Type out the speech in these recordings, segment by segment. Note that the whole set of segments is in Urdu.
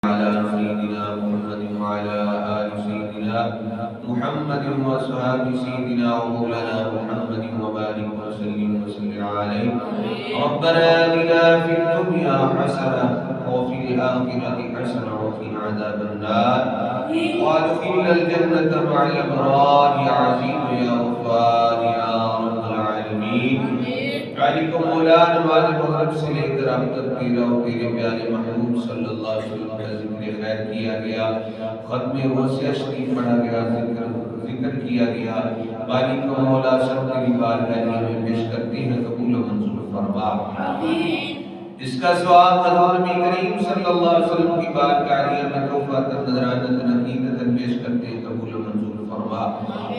على سيدنا محمد وعلى آل سيدنا محمد وأصحاب سيدنا ومولانا محمد وبارك وسلم عليه. ربنا آتنا في الدنيا حسنة وفي الآخرة حسنة وقنا عذاب النار وادخلنا الجنة مع الأبرار يا عزيز يا غفار يا رب العالمين. علیکم مولا نماز مغرب سے لے کر اب تک تیرا و تیرے پیارے محبوب صلی اللہ علیہ وسلم کا ذکر خیر کیا گیا، ختم وصیہ شریف پڑھا گیا، ذکر کیا گیا. باری کو مولا سب تیری بارگاہ میں پیش کرتے ہیں، قبول و منظور فرما. اس کا ثواب حضور نبی کریم صلی اللہ علیہ وسلم کی بارگاہ میں تحفہ نذرانہ عقیدت پیش کرتے ہیں، قبول و منظور فرما.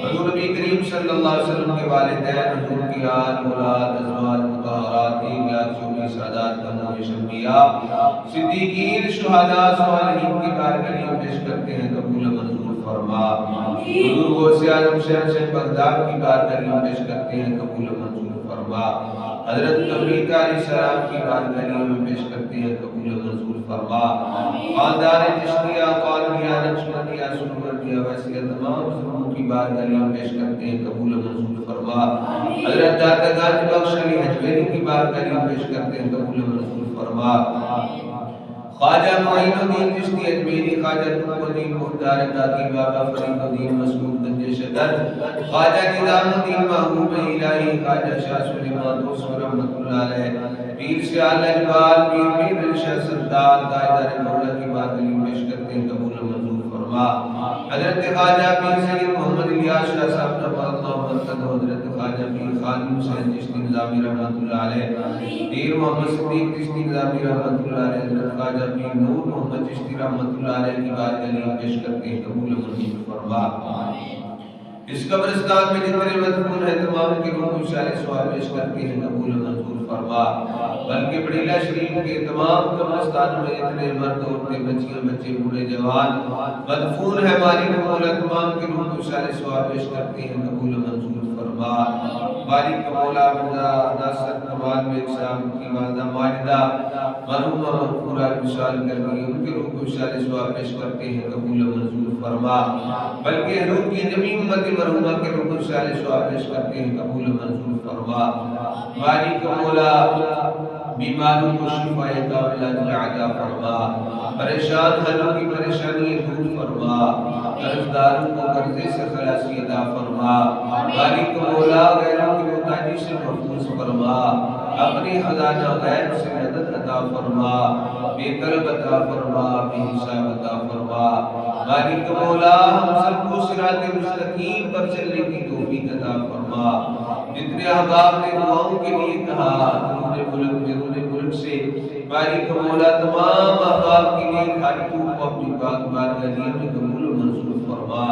حضور نبی کریم صلی اللہ علیہ وسلم کے والدین، حضور کی آل اولاد ازواج مطہرات، سادات بنو شمبیاء صدیقین شہداء صالحین کی بارگاہ پیش کرتے ہیں، قبول و منظور فرما. حضور غوث اعظم شہنشاہ بغداد کی بارگاہ پیش کرتے ہیں، قبول و منظور فرما. حضرت کبریت علیہ السلام کی بارگاہ میں پیش کرتے ہیں، قبول و منظور فرما. خاندان چشتیہ، قادریہ، نقشبندیہ، سنورتیہ، ویسیہ تمام بزرگوں کی بارگاہ میں پیش کرتے ہیں، قبول و منظور فرما. حضرت داتا گنج بخش علی حجویری کی بارگاہ میں پیش کرتے ہیں، قبول و منظور فرما. خواجہ معین الدین چشتی اجمیری، خواجہ قطب الدین مختار کاکی، بابا فرید الدین مسعود گنج شدر، خواجہ نظام الدین محبوب الہی، خواجہ شاہ سلیمان دوسر رحمت اللہ علیہ، پیر سیال اجبال، پیر میر شاہ سردار قائدہ مولا کی بارگاہ میں پیش کرتے ہیں، قبول و منظور فرما. حضرت خواجہ پیر سید محمد الیاس شاہ صاحب نفع اللہ مرتد، حضرت خواجہ پیر خادم حسین چشتی نظامی رحمت اللہ علیہ، پیر محمد صدیق چشتی نظامی رحمت اللہ علیہ، حضرت خواجہ پیر نور محمد چشتی رحمت اللہ علیہ کی بارگاہ میں پیش کرتے ہیں، قبول و منظور فرما. اس قبرستان میں جتنے مدفون ہیں تمام کے روح کو اشارے ثواب پیش کرتے ہیں، قبول و منظور فرما. بلکہ بڑیلہ شریف کے تمام قبرستانوں میں جتنے مرد عورتیں بچیاں بچے بوڑھے جوان مدفون ہیں، مالک مولا تمام کے روح کو اشارے ثواب پیش کرتے ہیں، قبول و منظور فرما. بارک مولا مرزا ناصر کمال بیگ صاحب کی والدہ ماجدہ مرحومہ مغفورہ وصال کرنی، ان کے روح کو اشارے ثواب پیش کرتے ہیں، قبول و منظور فرما. بلکہ حضور کی جمیع امت مرحومہ کے روح کو اشارے ثواب پیش کرتے ہیں، قبول و منظور فرما. بارک مولا بیماروں کو شفا کاملہ عطا فرما، پریشان حالوں کی پریشانی دور فرما، قرض داروں کو قرضے سے خلاصی عطا فرما. بارک مولا غیروں کی محتاجی سے محفوظ فرما، اپنی خزانہ غیب سے مدد عطا فرما، بے طلب عطا فرما، بے حساب عطا فرما. بارک مولا ہم سب کو صراط مستقیم پر چلنے کی توفیق عطا فرما. جتنے احباب نے دعاؤں کے لیے کہا، درود ملک بیرون ملک سے بارک مولا تمام احباب کے لیے کھاری تو اپنی پاک بارگاہ میں قبول و منظور فرما.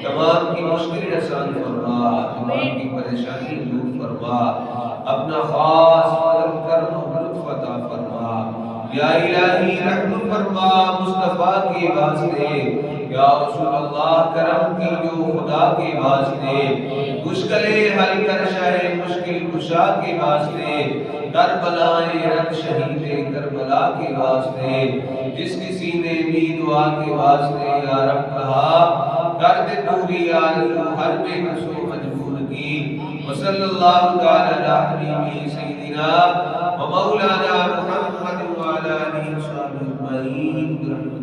تمام کی مشکلیں آسان فرما، تمام کی پریشانی دور فرما. اپنا خاص فضل کرم و لطف عطا فرما. یا الہی رحم فرما مصطفیٰ کے واسطے، یا رسول اللہ کرم کی جو خدا کے واسطے، مشکلیں حل کر شاہ مشکل کشا کے واسطے، کربلائے رکھ شہید کربلا کے واسطے، جس کسی نے بھی دعا کے واسطے یا رب کہا، کر دے پوری آرزو ہر بے کس و مجبور کی. وصلی اللہ تعالی علی حبیبی سیدنا و مولانا محمد وعلی آلہ وصحبہ اجمعین.